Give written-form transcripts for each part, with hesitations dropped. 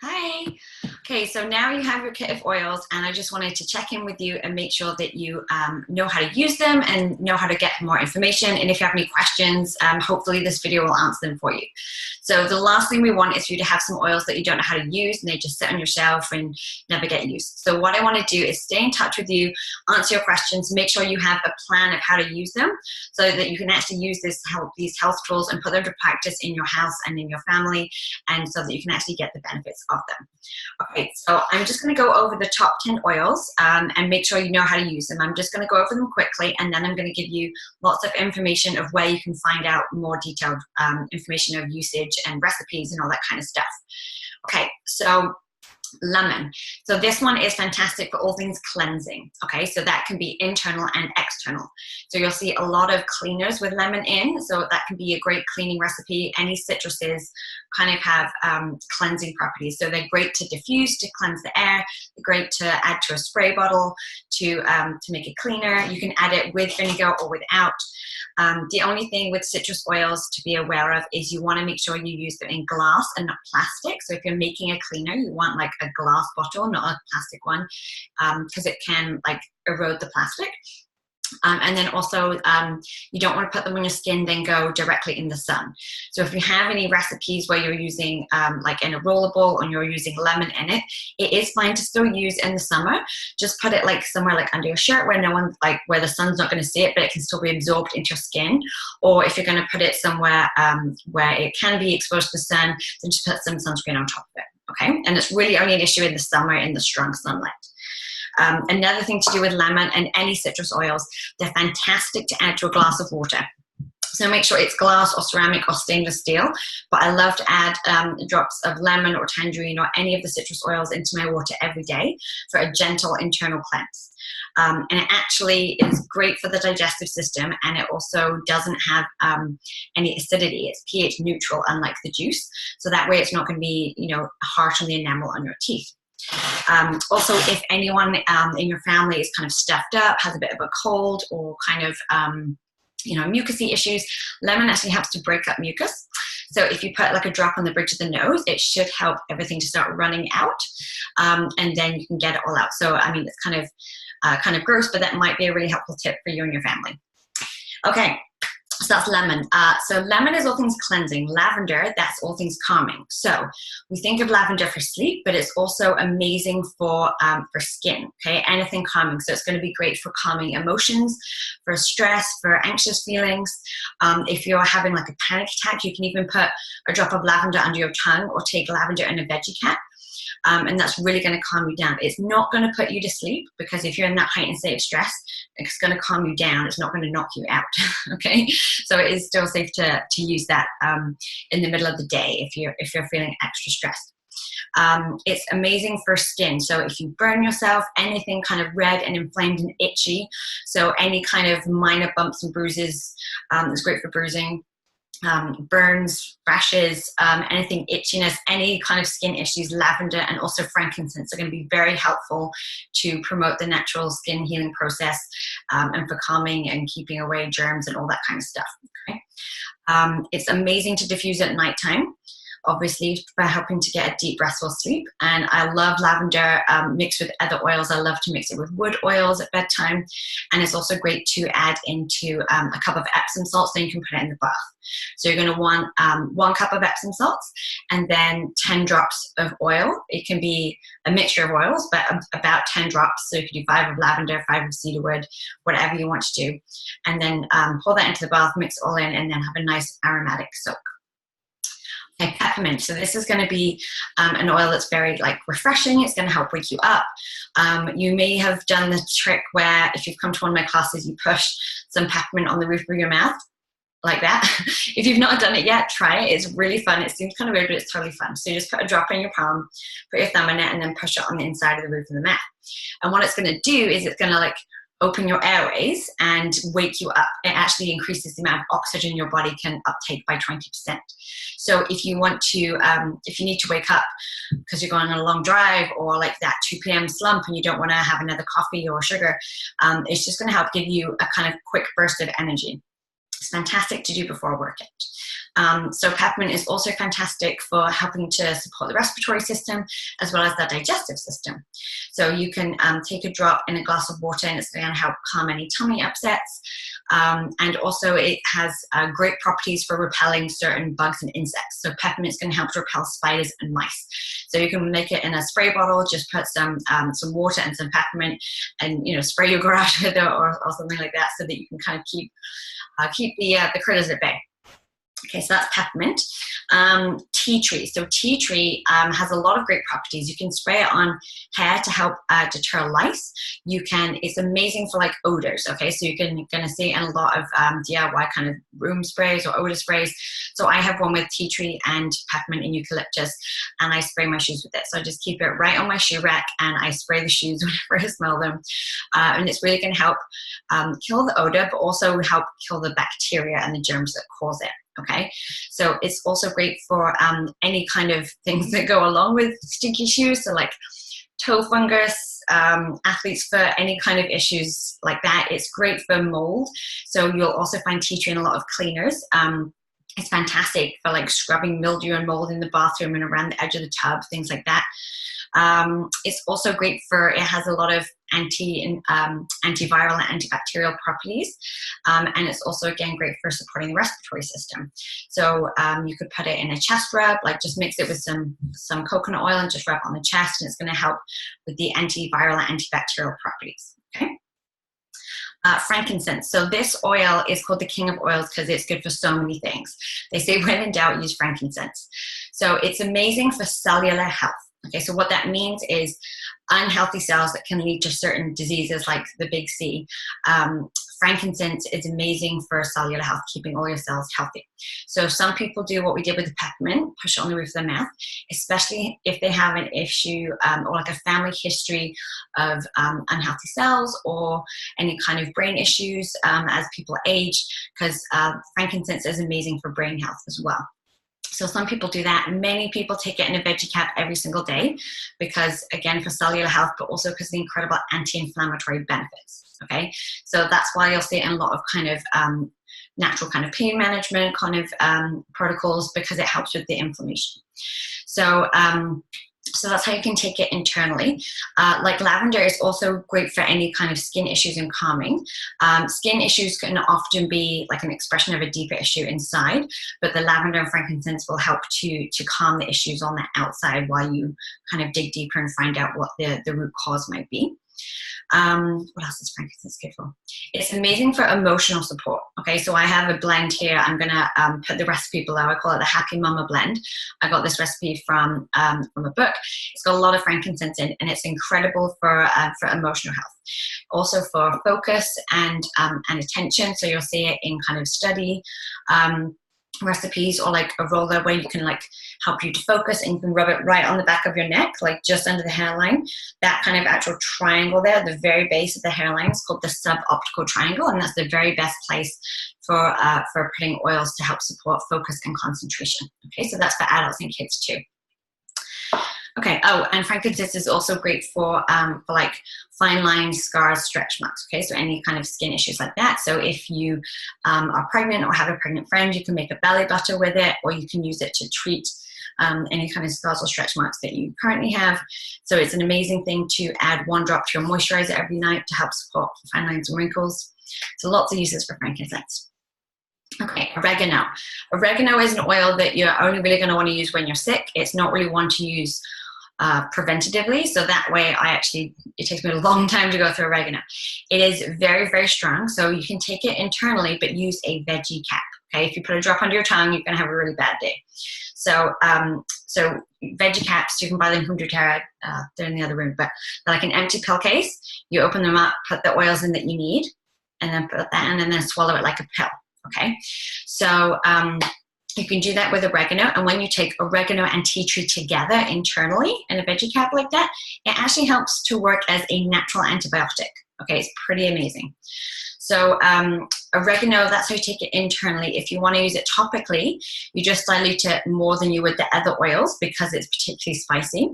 Hi. Okay, so now you have your kit of oils, and I just wanted to check in with you and make sure that you know how to use them and know how to get more information. And if you have any questions, hopefully this video will answer them for you. So the last thing we want is for you to have some oils that you don't know how to use and they just sit on your shelf and never get used. So what I want to do is stay in touch with you, answer your questions, make sure you have a plan of how to use them so that you can actually use these health tools and put them to practice in your house and in your family, and so that you can actually get the benefits of them. Okay, so I'm just going to go over the top 10 oils and make sure you know how to use them. I'm just going to go over them quickly, and then I'm going to give you lots of information of where you can find out more detailed information of usage and recipes and all that kind of stuff. Okay, so lemon. So this one is fantastic for all things cleansing. Okay, so that can be internal and external. So you'll see a lot of cleaners with lemon in, so that can be a great cleaning recipe. Any citruses kind of have cleansing properties. So they're great to diffuse, to cleanse the air. They're great to add to a spray bottle to make it cleaner. You can add it with vinegar or without. The only thing with citrus oils to be aware of is you want to make sure you use them in glass and not plastic. So if you're making a cleaner, you want like a glass bottle, not a plastic one, because it can like erode the plastic. And then also, you don't want to put them on your skin, then go directly in the sun. So if you have any recipes where you're using like in a rollable and you're using lemon in it, it is fine to still use in the summer. Just put it like somewhere like under your shirt where no one, like where the sun's not going to see it, but it can still be absorbed into your skin. Or if you're going to put it somewhere where it can be exposed to the sun, then just put some sunscreen on top of it. Okay, and it's really only an issue in the summer in the strong sunlight. Another thing to do with lemon and any citrus oils, they're fantastic to add to a glass of water. So make sure it's glass or ceramic or stainless steel. But I love to add drops of lemon or tangerine or any of the citrus oils into my water every day for a gentle internal cleanse. And it actually is great for the digestive system, and it also doesn't have any acidity. It's pH neutral, unlike the juice. So that way it's not going to be, harsh on the enamel on your teeth. Also, if anyone in your family is kind of stuffed up, has a bit of a cold, or kind of mucusy issues, lemon actually helps to break up mucus. So if you put like a drop on the bridge of the nose, it should help everything to start running out, and then you can get it all out. So I mean, it's kind of gross, but that might be a really helpful tip for you and your family. Okay. So that's lemon. So lemon is all things cleansing. Lavender, that's all things calming. So we think of lavender for sleep, but it's also amazing for skin, okay? Anything calming. So it's going to be great for calming emotions, for stress, for anxious feelings. If you're having like a panic attack, you can even put a drop of lavender under your tongue or take lavender in a veggie cap. And that's really going to calm you down. It's not going to put you to sleep, because if you're in that heightened state of stress, it's going to calm you down. It's not going to knock you out, okay? So it is still safe to use that in the middle of the day if you're feeling extra stressed. It's amazing for skin. So if you burn yourself, anything kind of red and inflamed and itchy, so any kind of minor bumps and bruises, is great for bruising. Burns, rashes, anything itchiness, any kind of skin issues, lavender and also frankincense are going to be very helpful to promote the natural skin healing process, and for calming and keeping away germs and all that kind of stuff. Okay? It's amazing to diffuse at nighttime, obviously, for helping to get a deep, restful sleep. And I love lavender mixed with other oils. I love to mix it with wood oils at bedtime. And it's also great to add into a cup of Epsom salts, so you can put it in the bath. So you're going to want 1 cup of Epsom salts and then 10 drops of oil. It can be a mixture of oils, but about 10 drops. So you can do 5 of lavender, 5 of cedarwood, whatever you want to do. And then pour that into the bath, mix it all in, and then have a nice aromatic soak. Okay, peppermint. So this is going to be an oil that's very refreshing. It's going to help wake you up. You may have done the trick where, if you've come to one of my classes, you push some peppermint on the roof of your mouth like that. If you've not done it yet, try it. It's really fun. It seems kind of weird, but it's totally fun. So you just put a drop in your palm, put your thumb in it, and then push it on the inside of the roof of the mouth. And what it's going to do is it's going to open your airways and wake you up. It actually increases the amount of oxygen your body can uptake by 20%. So if you want to, if you need to wake up because you're going on a long drive, or like that 2 p.m. slump and you don't want to have another coffee or sugar, it's just going to help give you a kind of quick burst of energy. It's fantastic to do before a workout. So peppermint is also fantastic for helping to support the respiratory system as well as the digestive system. So you can take a drop in a glass of water, and it's going to help calm any tummy upsets. And also it has great properties for repelling certain bugs and insects. So peppermint is going to help to repel spiders and mice. So you can make it in a spray bottle, just put some water and some peppermint, and spray your garage with it or something like that, so that you can kind of keep the critters at bay. Okay, so that's peppermint. Tea tree. So tea tree has a lot of great properties. You can spray it on hair to help deter lice. It's amazing for like odors. Okay, so you're gonna see it in a lot of DIY kind of room sprays or odor sprays. So I have one with tea tree and peppermint and eucalyptus, and I spray my shoes with it. So I just keep it right on my shoe rack, and I spray the shoes whenever I smell them. And it's really gonna help kill the odor, but also help kill the bacteria and the germs that cause it. Okay, so it's also great for any kind of things that go along with stinky shoes, so like toe fungus, athlete's foot, any kind of issues like that. It's great for mold, so you'll also find tea tree in a lot of cleaners. It's fantastic for like scrubbing mildew and mold in the bathroom and around the edge of the tub, things like that. It's also great it has a lot of antiviral and antibacterial properties, and it's also again great for supporting the respiratory system. So you could put it in a chest rub, like just mix it with some coconut oil and just rub on the chest, and it's going to help with the antiviral and antibacterial properties. Okay. Frankincense. So this oil is called the king of oils because it's good for so many things. They say when in doubt, use frankincense. So it's amazing for cellular health. Okay, so what that means is unhealthy cells that can lead to certain diseases like the big C. Frankincense is amazing for cellular health, keeping all your cells healthy. So some people do what we did with the peppermint, push it on the roof of their mouth, especially if they have an issue or like a family history of unhealthy cells or any kind of brain issues as people age, because frankincense is amazing for brain health as well. So some people do that. Many people take it in a veggie cap every single day because, again, for cellular health, but also because of the incredible anti-inflammatory benefits. Okay, so that's why you'll see it in a lot of kind of natural kind of pain management kind of protocols, because it helps with the inflammation. So so that's how you can take it internally. Like lavender is also great for any kind of skin issues and calming. Skin issues can often be like an expression of a deeper issue inside, but the lavender and frankincense will help to calm the issues on the outside while you kind of dig deeper and find out what the root cause might be. What else is frankincense good for? It's amazing for emotional support. Okay, so I have a blend here. I'm gonna put the recipe below. I call it the Happy Mama blend. I got this recipe from a book. It's got a lot of frankincense in, and it's incredible for emotional health. Also for focus and attention. So you'll see it in kind of study recipes, or like a roller where you can like help you to focus, and you can rub it right on the back of your neck, like just under the hairline. That kind of actual triangle there, the very base of the hairline, is called the suboptical triangle, and that's the very best place for putting oils to help support focus and concentration. Okay, so that's for adults and kids too. Okay, oh, and frankincense is also great for like fine lines, scars, stretch marks. Okay, so any kind of skin issues like that. So if you are pregnant or have a pregnant friend, you can make a belly butter with it, or you can use it to treat any kind of scars or stretch marks that you currently have. So it's an amazing thing to add 1 drop to your moisturizer every night to help support fine lines and wrinkles. So lots of uses for frankincense. Okay, oregano. Oregano is an oil that you're only really going to want to use when you're sick. It's not really one to use preventatively, so that way it takes me a long time to go through oregano. It is very, very strong, so you can take it internally, but use a veggie cap. Okay, if you put a drop under your tongue, you're going to have a really bad day. So so veggie caps, you can buy them from doTERRA, they're in the other room, but they're like an empty pill case. You open them up, put the oils in that you need, and then put that in, and then swallow it like a pill. Okay, so you can do that with oregano, and when you take oregano and tea tree together internally in a veggie cap like that, it actually helps to work as a natural antibiotic. Okay, it's pretty amazing. So oregano, that's how you take it internally. If you want to use it topically, you just dilute it more than you would the other oils because it's particularly spicy.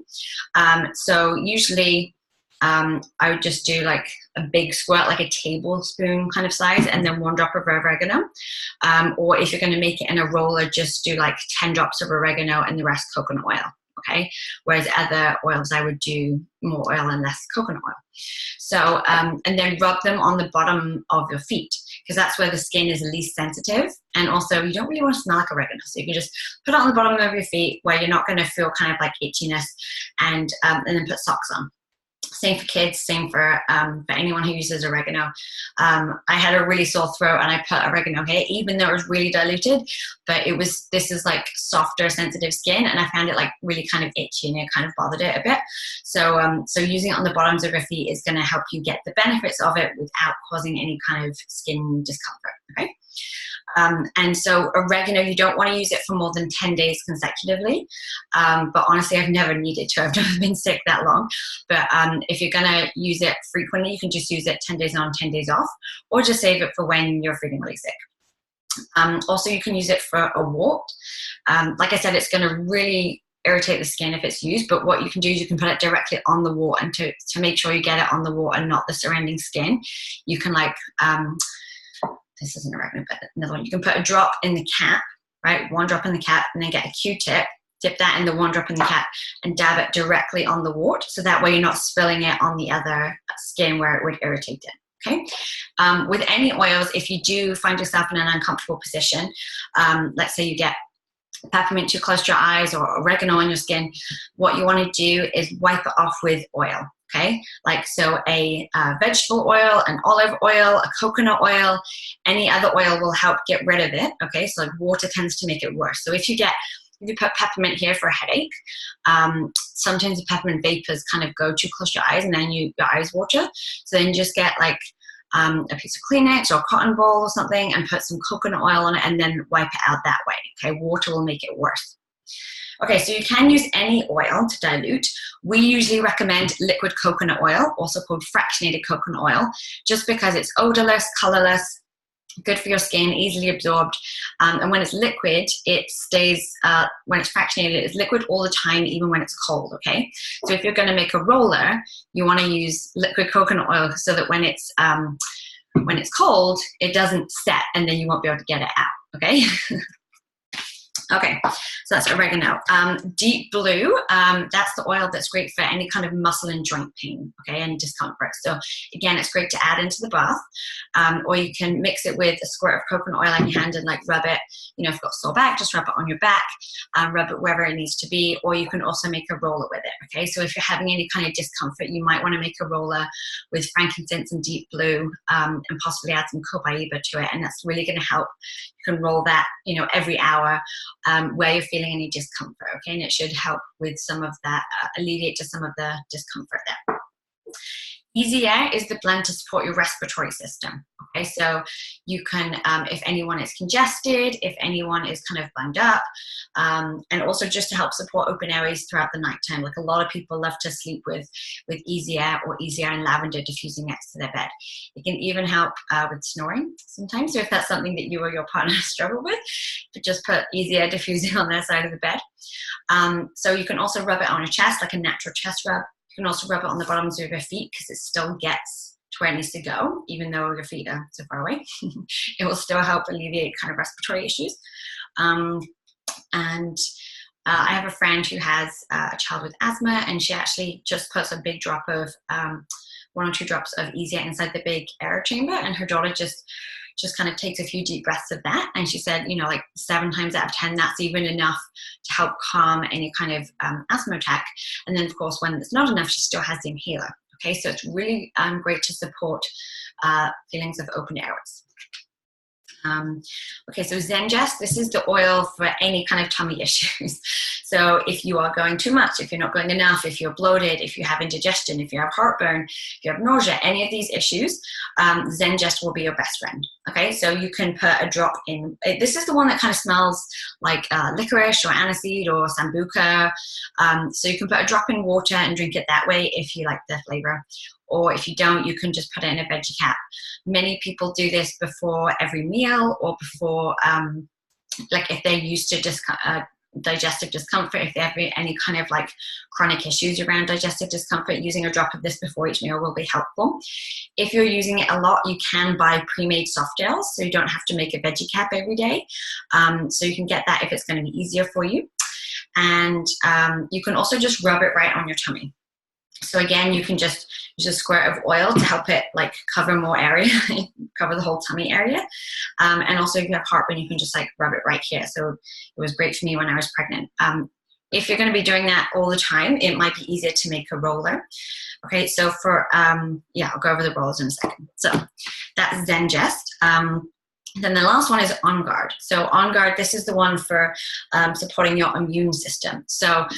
So usually I would just do like a big squirt, like a tablespoon kind of size, and then 1 drop of oregano. Or if you're going to make it in a roller, just do like 10 drops of oregano and the rest coconut oil. Okay. Whereas other oils, I would do more oil and less coconut oil. So, and then rub them on the bottom of your feet, because that's where the skin is least sensitive. And also you don't really want to smell like oregano. So you can just put it on the bottom of your feet where you're not going to feel kind of like itchiness, and then put socks on. Same for kids, same for anyone who uses oregano. I had a really sore throat and I put oregano here, even though it was really diluted, but this is like softer, sensitive skin, and I found it like really kind of itchy, and it kind of bothered it a bit. So using it on the bottoms of your feet is going to help you get the benefits of it without causing any kind of skin discomfort, okay? And so oregano, you don't want to use it for more than 10 days consecutively. But honestly, I've never needed to. I've never been sick that long. But if you're going to use it frequently, you can just use it 10 days on, 10 days off, or just save it for when you're feeling really sick. Also, you can use it for a wart. Like I said, it's going to really irritate the skin if it's used, but what you can do is you can put it directly on the wart, and to make sure you get it on the wart and not the surrounding skin, you can like, this isn't oregano, but another one. You can put a drop in the cap, right? 1 drop in the cap, and then get a Q-tip, dip that in the 1 drop in the cap, and dab it directly on the wart. So that way you're not spilling it on the other skin where it would irritate it. Okay. With any oils, if you do find yourself in an uncomfortable position, let's say you get peppermint too close to your eyes or oregano on your skin, what you want to do is wipe it off with oil. Okay, like so a vegetable oil, an olive oil, a coconut oil, any other oil will help get rid of it. Okay, so like water tends to make it worse. So if you put peppermint here for a headache, sometimes the peppermint vapors kind of go too close to your eyes, and then your eyes water. So then just get like a piece of Kleenex or a cotton ball or something, and put some coconut oil on it, and then wipe it out that way. Okay, water will make it worse. Okay, so you can use any oil to dilute. We usually recommend liquid coconut oil, also called fractionated coconut oil, just because it's odorless, colorless, good for your skin, easily absorbed. And when it's liquid, it stays, when it's fractionated, it's liquid all the time, even when it's cold, okay? So if you're gonna make a roller, you wanna use liquid coconut oil so that when it's cold, it doesn't set, and then you won't be able to get it out, okay? Okay, so that's oregano. Deep blue, that's the oil that's great for any kind of muscle and joint pain, okay, and discomfort. So again, it's great to add into the bath, or you can mix it with a squirt of coconut oil on your hand and like rub it, you know, if you've got a sore back, just rub it on your back, rub it wherever it needs to be, or you can also make a roller with it, okay? So if you're having any kind of discomfort, you might want to make a roller with frankincense and deep blue, and possibly add some copaiba to it, and that's really going to help. You can roll that, you know, every hour, where you're feeling any discomfort, okay? And it should help with some of that, alleviate just some of the discomfort there. Easy Air is the blend to support your respiratory system, okay? So you can, if anyone is congested, if anyone is kind of bunged up, and also just to help support open airways throughout the nighttime. Like a lot of people love to sleep with Easy Air or Easy Air and lavender diffusing next to their bed. It can even help with snoring sometimes, so if that's something that you or your partner struggle with, just put Easy Air diffusing on their side of the bed. So you can also rub it on your chest, like a natural chest rub. You can also rub it on the bottoms of your feet because it still gets to where it needs to go, even though your feet are so far away. It will still help alleviate kind of respiratory issues. I have a friend who has a child with asthma, and she actually just puts a big drop of 1 or 2 drops of Easy Air inside the big air chamber, and her daughter just kind of takes a few deep breaths of that, and she said, you know, like 7 times out of 10, that's even enough to help calm any kind of asthma attack. And then, of course, when it's not enough, she still has the inhaler. Okay, so it's really great to support feelings of open airways. Okay, so Zengest, this is the oil for any kind of tummy issues. So if you are going too much, if you're not going enough, if you're bloated, if you have indigestion, if you have heartburn, if you have nausea, any of these issues, Zengest will be your best friend. Okay, so you can put a drop in. This is the one that kind of smells like licorice or aniseed or sambuca. So you can put a drop in water and drink it that way if you like the flavor. Or if you don't, you can just put it in a veggie cap. Many people do this before every meal, or before, like if they're used to just digestive discomfort, if they have any kind of like chronic issues around digestive discomfort, using a drop of this before each meal will be helpful. If you're using it a lot, you can buy pre-made soft gels, so you don't have to make a veggie cap every day. So you can get that if it's going to be easier for you. And you can also just rub it right on your tummy. So again, you can just use a squirt of oil to help it like cover more area, cover the whole tummy area. And also if you have heartburn, you can just like rub it right here. So it was great for me when I was pregnant. If you're going to be doing that all the time, it might be easier to make a roller. Okay, so for, yeah, I'll go over the rollers in a second. So that's Zengest. Then the last one is On Guard. So On Guard, this is the one for supporting your immune system. So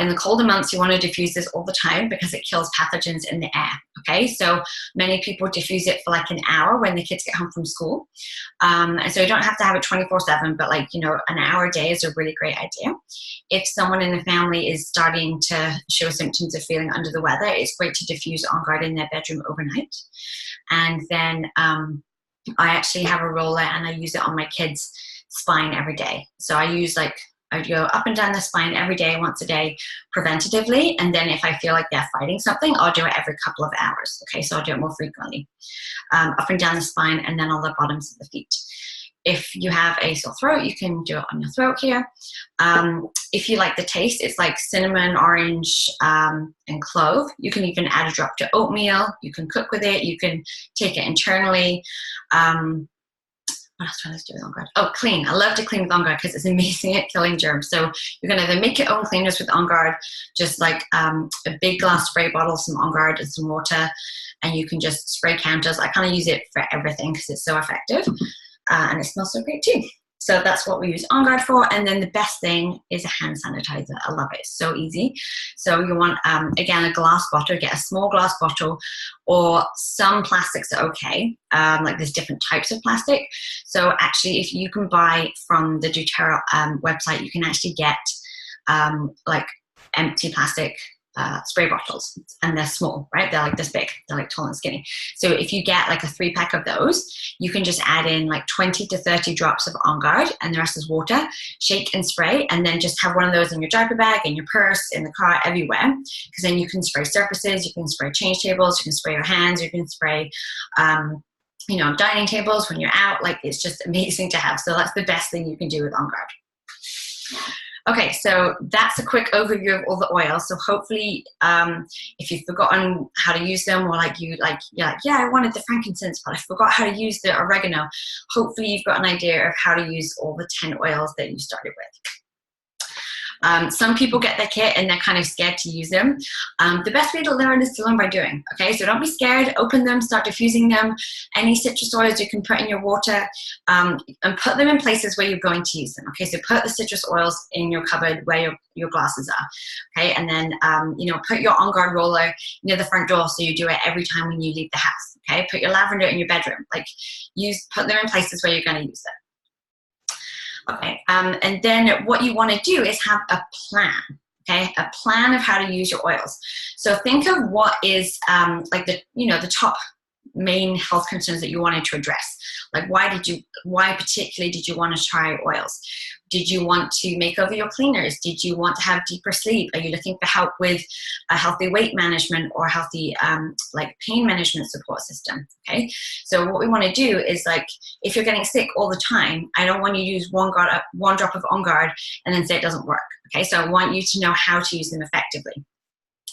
in the colder months, you want to diffuse this all the time because it kills pathogens in the air. Okay, so many people diffuse it for like an hour when the kids get home from school. And so you don't have to have it 24/7, but like, you know, an hour a day is a really great idea. If someone in the family is starting to show symptoms of feeling under the weather, it's great to diffuse On Guard in their bedroom overnight. And then I actually have a roller and I use it on my kids' spine every day. So I go up and down the spine every day, once a day, preventatively. And then if I feel like they're fighting something, I'll do it every couple of hours. Okay, so I'll do it more frequently. Up and down the spine and then on the bottoms of the feet. If you have a sore throat, you can do it on your throat here. If you like the taste, it's like cinnamon, orange, and clove. You can even add a drop to oatmeal. You can cook with it. You can take it internally. What else do I do with On Guard? Oh, clean. I love to clean with On Guard because it's amazing at killing germs. So you can either make your own cleaners with On Guard, just like a big glass spray bottle, some On Guard and some water, and you can just spray counters. I kind of use it for everything because it's so effective. And it smells so great too. So that's what we use On Guard for. And then the best thing is a hand sanitizer. I love it. It's so easy. So you want, again, a glass bottle. Get a small glass bottle, or some plastics are okay. Like there's different types of plastic. So actually, if you can buy from the doTERRA website, you can actually get like empty plastic spray bottles, and they're small, right? They're like this big, they're like tall and skinny. So if you get like a 3-pack of those, you can just add in like 20 to 30 drops of On Guard, and the rest is water, shake and spray, and then just have one of those in your diaper bag, in your purse, in the car, everywhere, because then you can spray surfaces, you can spray change tables, you can spray your hands, you can spray you know, dining tables when you're out. Like, it's just amazing to have. So that's the best thing you can do with On Guard. Okay, so that's a quick overview of all the oils. So hopefully, if you've forgotten how to use them, or like you're like, yeah, I wanted the frankincense, but I forgot how to use the oregano. Hopefully you've got an idea of how to use all the 10 oils that you started with. Some people get their kit and they're kind of scared to use them. The best way to learn is to learn by doing. Okay, so don't be scared. Open them, start diffusing them. Any citrus oils you can put in your water, and put them in places where you're going to use them. Okay, so put the citrus oils in your cupboard where your glasses are. Okay, and then you know, put your On Guard roller near the front door so you do it every time when you leave the house. Okay, put your lavender in your bedroom. Like, put them in places where you're going to use them. Okay, and then what you want to do is have a plan, okay? A plan of how to use your oils. So think of what is like the top main health concerns that you wanted to address. Like, why particularly did you want to try oils? Did you want to make over your cleaners? Did you want to have deeper sleep? Are you looking for help with a healthy weight management or healthy like pain management support system? Okay, so what we want to do is, like, if you're getting sick all the time, I don't want you to use one drop of On Guard and then say it doesn't work. Okay, so I want you to know how to use them effectively.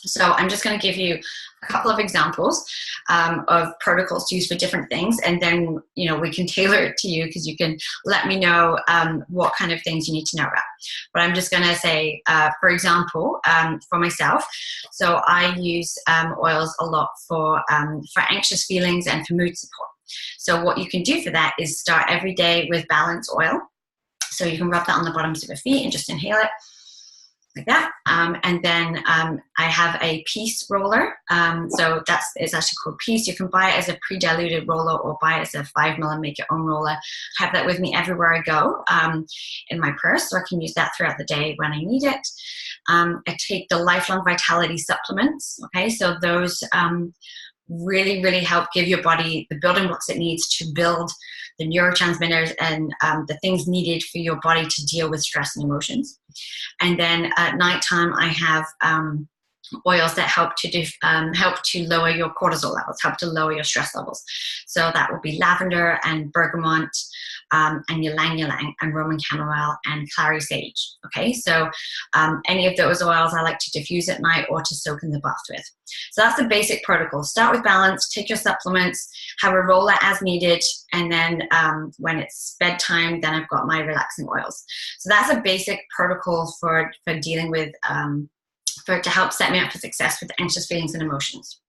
So I'm just going to give you a couple of examples of protocols to use for different things, and then, you know, we can tailor it to you, because you can let me know what kind of things you need to know about. But I'm just going to say, for example, for myself, so I use oils a lot for anxious feelings and for mood support. So what you can do for that is start every day with balance oil. So you can rub that on the bottoms of your feet and just inhale it. Like that, and then I have a Peace roller. So it's actually called Peace. You can buy it as a pre-diluted roller or buy it as a 5 ml and make your own roller. I have that with me everywhere I go in my purse, so I can use that throughout the day when I need it. I take the Lifelong Vitality supplements. Okay, so those really, really help give your body the building blocks it needs to build the neurotransmitters and the things needed for your body to deal with stress and emotions. And then at nighttime, I have oils that help to lower your cortisol levels, help to lower your stress levels. So that will be lavender and bergamot, and ylang ylang and Roman chamomile and clary sage. Okay, so any of those oils I like to diffuse at night or to soak in the bath with. So that's the basic protocol. Start with balance, take your supplements, have a roller as needed, and then when it's bedtime, then I've got my relaxing oils. So that's a basic protocol for dealing with to help set me up for success with anxious feelings and emotions.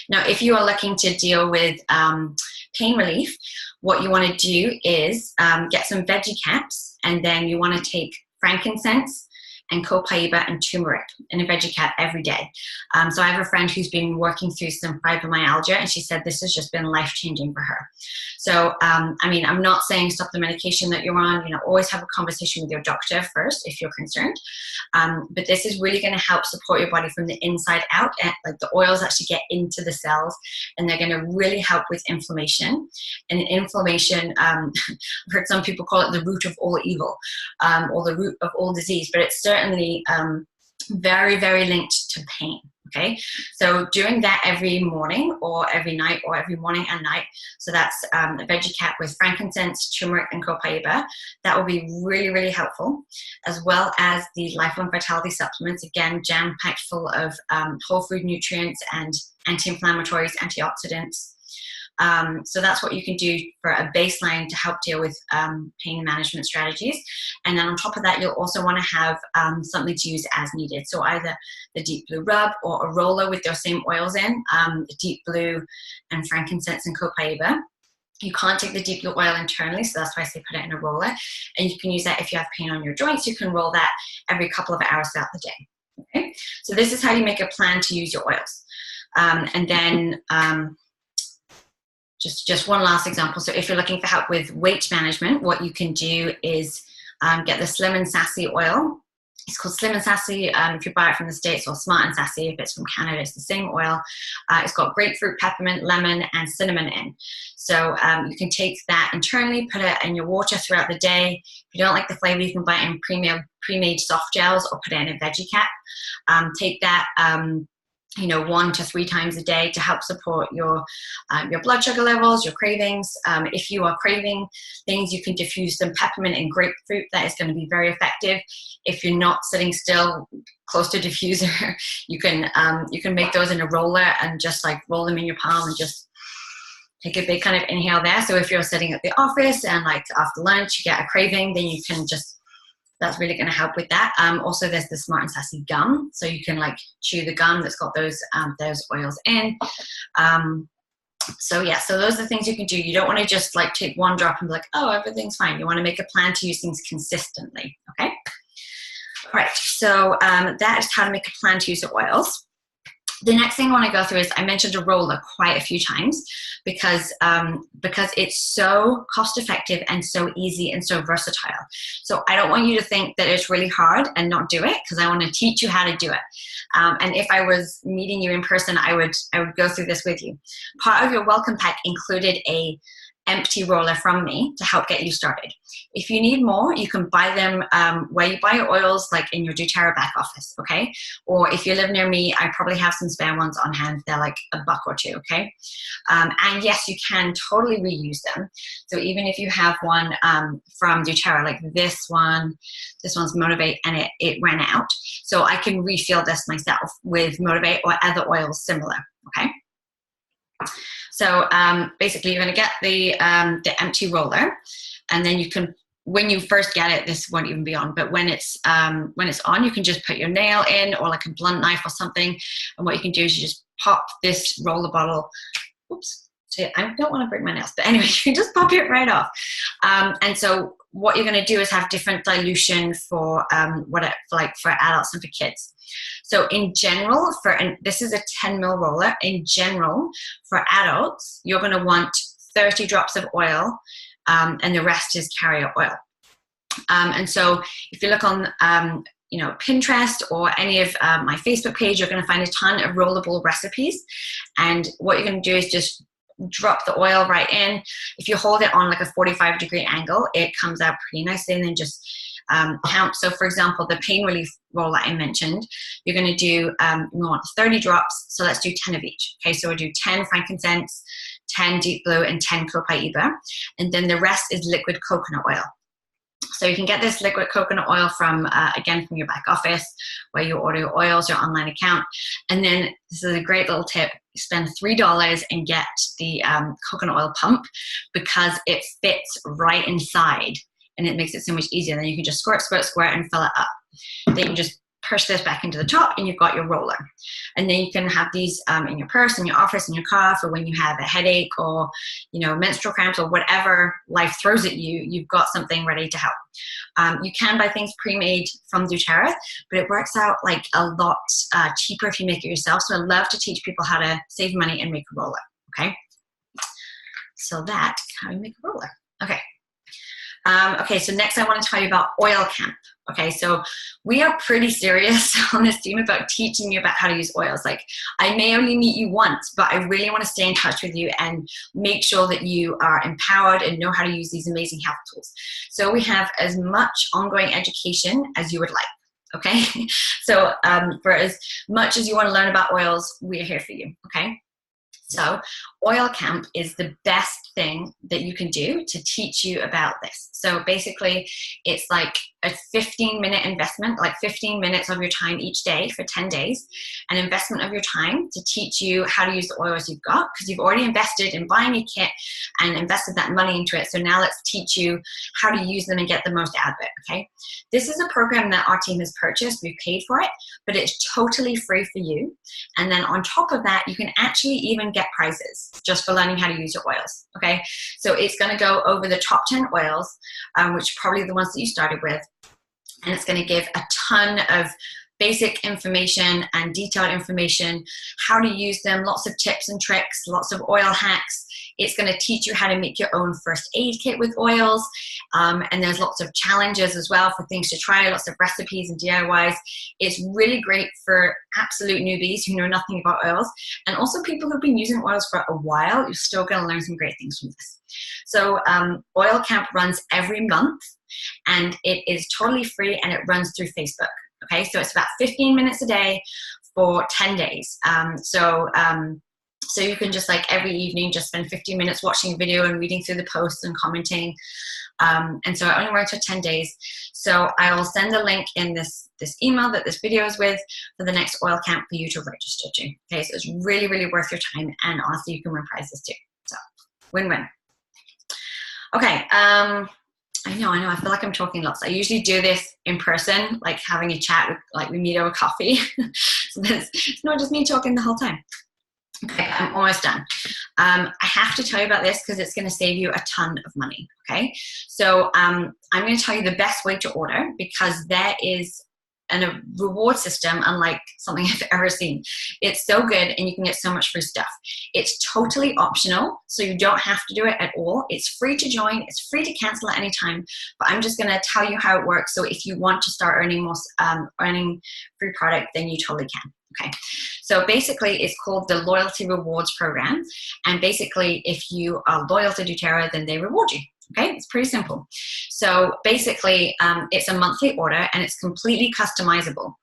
Now, if you are looking to deal with pain relief, what you want to do is get some veggie caps, and then you want to take frankincense and copaiba and turmeric in a veggie cap every day. So I have a friend who's been working through some fibromyalgia, and she said this has just been life-changing for her. So, I mean, I'm not saying stop the medication that you're on. You know, always have a conversation with your doctor first if you're concerned. But this is really going to help support your body from the inside out. And, like, the oils actually get into the cells, and they're going to really help with inflammation. And inflammation, I've heard some people call it the root of all evil, or the root of all disease, but it's certainly very, very linked to pain. Okay, so doing that every morning or every night or every morning and night, so that's a veggie cap with frankincense, turmeric, and copaiba, that will be really, really helpful, as well as the lifelong vitality supplements, again, jam-packed full of whole food nutrients and anti-inflammatories, antioxidants. So that's what you can do for a baseline to help deal with pain management strategies. And then on top of that, you'll also want to have something to use as needed. So either the deep blue rub or a roller with those same oils in, the deep blue and frankincense and copaiba. You can't take the deep blue oil internally, so that's why I say put it in a roller. And you can use that if you have pain on your joints. You can roll that every couple of hours throughout the day. Okay, so this is how you make a plan to use your oils. And then just one last example. So if you're looking for help with weight management, what you can do is get the Slim and Sassy oil. It's called Slim and Sassy if you buy it from the States, or Smart and Sassy if it's from Canada. It's the same oil. It's got grapefruit, peppermint, lemon, and cinnamon in. So you can take that internally, put it in your water throughout the day. If you don't like the flavor, you can buy it in pre-made soft gels or put it in a veggie cap. Take that 1 to 3 times a day to help support your blood sugar levels, your cravings. If you are craving things, you can diffuse some peppermint and grapefruit. That is going to be very effective. If you're not sitting still close to a diffuser, you can make those in a roller and just like roll them in your palm and just take a big kind of inhale there. So if you're sitting at the office and like after lunch you get a craving, then you can just, that's really going to help with that. Also, there's the Smart and Sassy gum, so you can like chew the gum that's got those oils in. So yeah, so those are the things you can do. You don't want to just like take one drop and be like, oh, everything's fine. You want to make a plan to use things consistently. Okay. All right. So that is how to make a plan to use your oils. The next thing I want to go through is, I mentioned a roller quite a few times because it's so cost effective and so easy and so versatile. So I don't want you to think that it's really hard and not do it, because I want to teach you how to do it. And if I was meeting you in person, I would go through this with you. Part of your welcome pack included a empty roller from me to help get you started. If you need more, you can buy them where you buy your oils, like in your doTERRA back office, okay? Or if you live near me, I probably have some spare ones on hand. They're like $1 or $2, okay? And yes, you can totally reuse them. So even if you have one from doTERRA, like this one's Motivate, and it ran out. So I can refill this myself with Motivate or other oils similar, okay? So basically, you're going to get the empty roller, and then you can, when you first get it, this won't even be on, but when it's on, you can just put your nail in or like a blunt knife or something, and what you can do is you just pop this roller bottle. Oops, see, I don't want to break my nails, but anyway, you can just pop it right off. And so what you're going to do is have different dilution for for adults and for kids. So in general, and this is a 10 ml roller, in general, for adults, you're going to want 30 drops of oil, and the rest is carrier oil. And so if you look on, you know, Pinterest or any of my Facebook page, you're going to find a ton of rollable recipes. And what you're going to do is just drop the oil right in. If you hold it on like a 45-degree angle, it comes out pretty nicely, and then just count. So for example, the pain relief roll that I mentioned, you're going to do, we want 30 drops, so let's do 10 of each. Okay, so we'll do 10 frankincense, 10 deep blue, and 10 copaiba, and then the rest is liquid coconut oil. So you can get this liquid coconut oil from, again, from your back office where you order your oils, your online account. And then this is a great little tip. You spend $3 and get the coconut oil pump, because it fits right inside and it makes it so much easier. Then you can just squirt, squirt, squirt and fill it up. Then you just push this back into the top and you've got your roller. And then you can have these in your purse, in your office, in your car, for when you have a headache or, you know, menstrual cramps or whatever life throws at you, you've got something ready to help. You can buy things pre-made from doTERRA, but it works out like a lot cheaper if you make it yourself. So I love to teach people how to save money and make a roller, okay? So that's how you make a roller. Okay. Okay, so next I want to tell you about Oil Camp. Okay, so we are pretty serious on this team about teaching you about how to use oils. Like, I may only meet you once, but I really want to stay in touch with you and make sure that you are empowered and know how to use these amazing health tools. So we have as much ongoing education as you would like. Okay, so for as much as you want to learn about oils, we are here for you. Okay. So Oil Camp is the best thing that you can do to teach you about this. So basically, it's like a 15-minute investment, like 15 minutes of your time each day for 10 days, an investment of your time to teach you how to use the oils you've got, because you've already invested in buying a kit and invested that money into it. So now let's teach you how to use them and get the most out of it, okay? This is a program that our team has purchased. We've paid for it, but it's totally free for you. And then on top of that, you can actually even get prizes just for learning how to use your oils, okay? So it's going to go over the top 10 oils, which are probably the ones that you started with. And it's going to give a ton of basic information and detailed information, how to use them, lots of tips and tricks, lots of oil hacks. It's going to teach you how to make your own first aid kit with oils. And there's lots of challenges as well for things to try, lots of recipes and DIYs. It's really great for absolute newbies who know nothing about oils. And also people who've been using oils for a while, you're still going to learn some great things from this. So Oil Camp runs every month, and it is totally free, and it runs through Facebook. Okay, so it's about 15 minutes a day for 10 days. So you can just, like, every evening just spend 15 minutes watching a video and reading through the posts and commenting. And so it only runs for 10 days. So I will send the link in this email that this video is with for the next Oil Camp for you to register to. Okay, so it's really, really worth your time, and honestly, you can win prizes too. So win-win. Okay, I know, I feel like I'm talking lots. I usually do this in person, like having a chat with, like, we meet over coffee. So it's not just me talking the whole time. Okay, I'm almost done. I have to tell you about this because it's going to save you a ton of money, okay? So I'm going to tell you the best way to order, because there is a reward system unlike something I've ever seen. It's so good, and you can get so much free stuff. It's totally optional, so you don't have to do it at all. It's free to join. It's free to cancel at any time, but I'm just going to tell you how it works. So if you want to start earning more, earning free product, then you totally can. Okay, so basically it's called the Loyalty Rewards Program, and basically if you are loyal to doTERRA, then they reward you. Okay, it's pretty simple. So basically it's a monthly order, and it's completely customizable.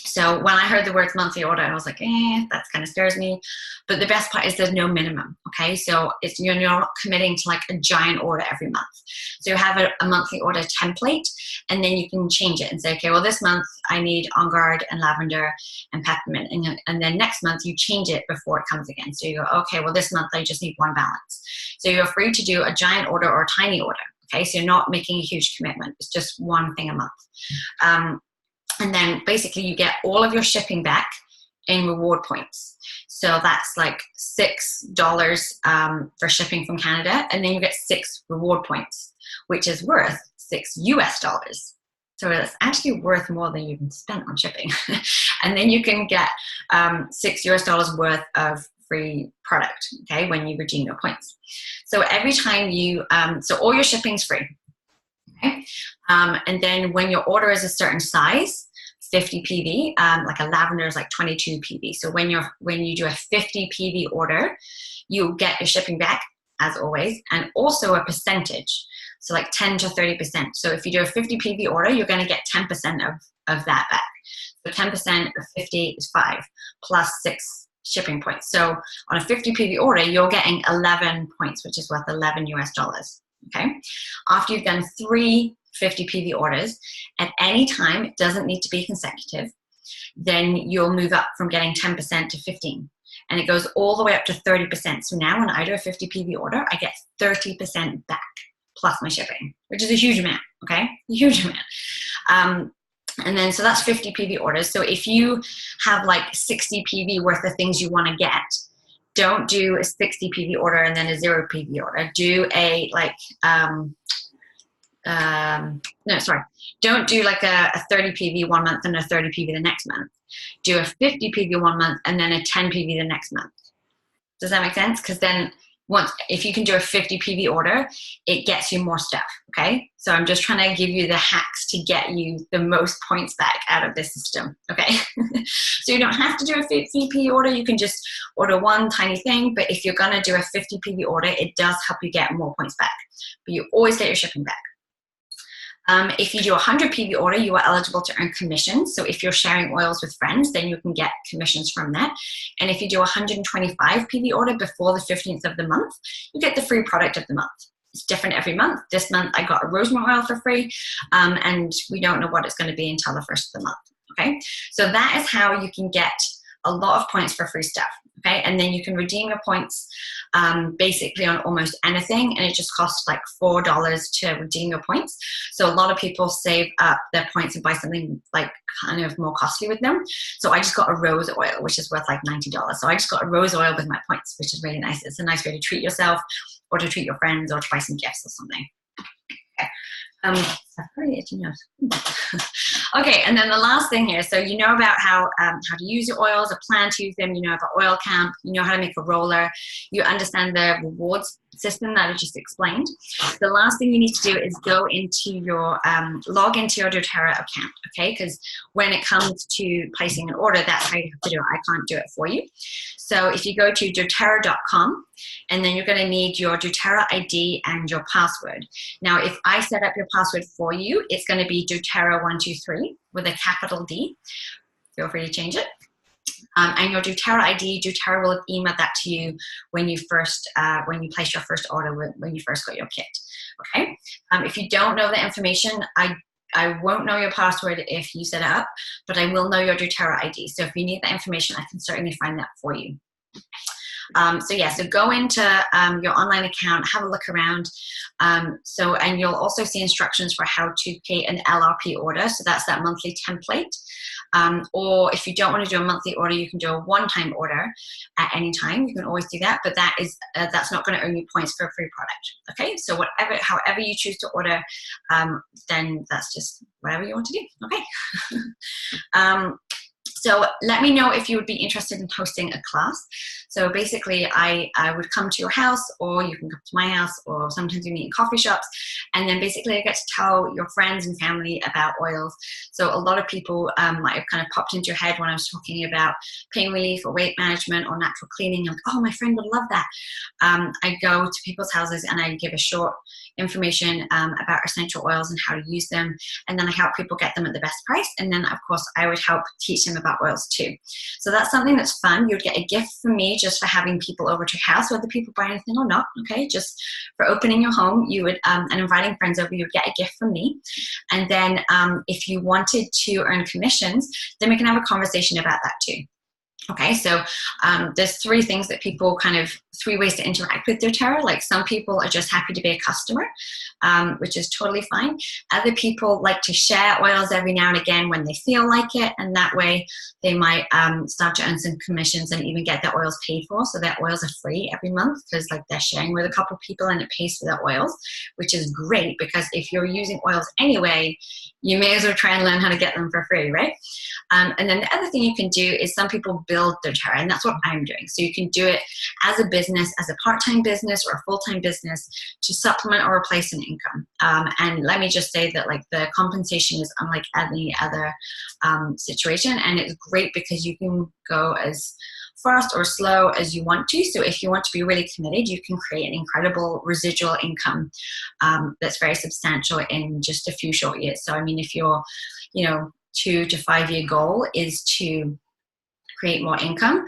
So when I heard the words monthly order, I was like, that kind of scares me. But the best part is there's no minimum, okay? So you're not committing to like a giant order every month. So you have a monthly order template, and then you can change it and say, okay, well, this month I need On Guard and lavender and peppermint. And then next month you change it before it comes again. So you go, okay, well, this month I just need one balance. So you're free to do a giant order or a tiny order, okay? So you're not making a huge commitment. It's just one thing a month. And then basically you get all of your shipping back in reward points. So that's like $6 for shipping from Canada. And then you get 6 reward points, which is worth $6. So it's actually worth more than you can spend on shipping. And then you can get $6 worth of free product, okay, when you redeem your points. So every time you, so all your shipping's free. Okay. And then when your order is a certain size, 50 PV, like a lavender is like 22 PV. So when you do a 50 PV order, you'll get your shipping back as always, and also a percentage. So like 10 to 30%. So if you do a 50 PV order, you're going to get 10% of that back. So 10% of 50 is 5 plus 6 shipping points. So on a 50 PV order, you're getting 11 points, which is worth 11 US dollars. Okay. After you've done 3 50 PV orders at any time, it doesn't need to be consecutive, then you'll move up from getting 10% to 15. And it goes all the way up to 30%. So now when I do a 50 PV order, I get 30% back plus my shipping, which is a huge amount, okay? A huge amount. And then, so that's 50 PV orders. So if you have like 60 PV worth of things you want to get, don't do a 60 PV order and then a 0 PV order. Do a like, no, sorry. Don't do like a 30 PV one month and a 30 PV the next month. Do a 50 PV one month and then a 10 PV the next month. Does that make sense? Because then if you can do a 50 PV order, it gets you more stuff, okay? So I'm just trying to give you the hacks to get you the most points back out of this system, okay? So you don't have to do a 50 PV order. You can just order one tiny thing, but if you're gonna do a 50 PV order, it does help you get more points back, but you always get your shipping back. If you do a 100 PV order, you are eligible to earn commissions. So if you're sharing oils with friends, then you can get commissions from that. And if you do a 125 PV order before the 15th of the month, you get the free product of the month. It's different every month. This month I got a rosemary oil for free, and we don't know what it's going to be until the first of the month. Okay, so that is how you can get a lot of points for free stuff. Okay, and then you can redeem your points basically on almost anything, and it just costs like $4 to redeem your points. So a lot of people save up their points and buy something like kind of more costly with them. So I just got a rose oil, which is worth like $90. So I just got a rose oil with my points, which is really nice. It's a nice way to treat yourself or to treat your friends or to buy some gifts or something. Okay. I've pretty itchy nose. Okay, and then the last thing here, so you know about how to use your oils, a plan to use them, you know about Oil Camp, you know how to make a roller, you understand the rewards system that I just explained. The last thing you need to do is go into your, log into your doTERRA account, okay? Because when it comes to placing an order, that's how you have to do it. I can't do it for you. So if you go to doTERRA.com, and then you're going to need your doTERRA ID and your password. Now, if I set up your password for you, it's going to be doTERRA123 with a capital D. Feel free to change it. And your doTERRA ID, doTERRA will email that to you when you first, when you place your first order, when you first got your kit. Okay. If you don't know the information, I won't know your password if you set it up, but I will know your doTERRA ID. So if you need that information, I can certainly find that for you. So go into your online account, have a look around. And you'll also see instructions for how to create an LRP order. So that's that monthly template. Or if you don't want to do a monthly order, you can do a one-time order at any time. You can always do that, but that is that's not going to earn you points for a free product. Okay, so however you choose to order, then that's just whatever you want to do. Okay. So let me know if you would be interested in hosting a class. So basically, I would come to your house, or you can come to my house, or sometimes we meet in coffee shops. And then basically I get to tell your friends and family about oils. So a lot of people might have kind of popped into your head when I was talking about pain relief or weight management or natural cleaning. Like, oh, my friend would love that. I go to people's houses and I give a short information about essential oils and how to use them. And then I help people get them at the best price. And then, of course, I would help teach them about oils too. So that's something that's fun. You'd get a gift from me just for having people over to your house, whether people buy anything or not. Okay, just for opening your home, you would and inviting friends over, you would get a gift from me. And then if you wanted to earn commissions, then we can have a conversation about that too. Okay, so there's three things that people three ways to interact with doTERRA. Like, some people are just happy to be a customer, which is totally fine. Other people like to share oils every now and again when they feel like it, and that way they might start to earn some commissions and even get their oils paid for. So their oils are free every month because they're sharing with a couple of people and it pays for their oils, which is great because if you're using oils anyway, you may as well try and learn how to get them for free, right? And then the other thing you can do is some people build build doTERRA, and that's what I'm doing. So you can do it as a business, as a part-time business or a full-time business, to supplement or replace an income. And let me just say that, like, the compensation is unlike any other situation, and it's great because you can go as fast or slow as you want to. So if you want to be really committed, you can create an incredible residual income that's very substantial in just a few short years. So I mean, if your 2 to 5 year goal is to create more income,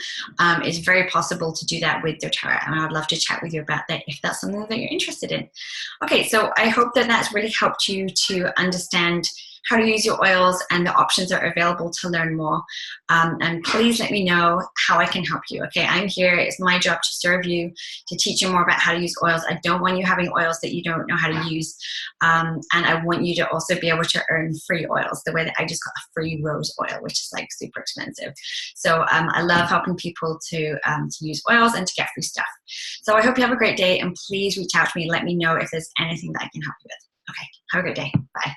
it's very possible to do that with doTERRA, and I'd love to chat with you about that if that's something that you're interested in. Okay, so I hope that that's really helped you to understand how to use your oils and the options that are available to learn more. And please let me know how I can help you. Okay, I'm here. It's my job to serve you, to teach you more about how to use oils. I don't want you having oils that you don't know how to use. And I want you to also be able to earn free oils, the way that I just got a free rose oil, which is like super expensive. So I love helping people to use oils and to get free stuff. So I hope you have a great day, and please reach out to me. Let me know if there's anything that I can help you with. Okay, have a great day. Bye.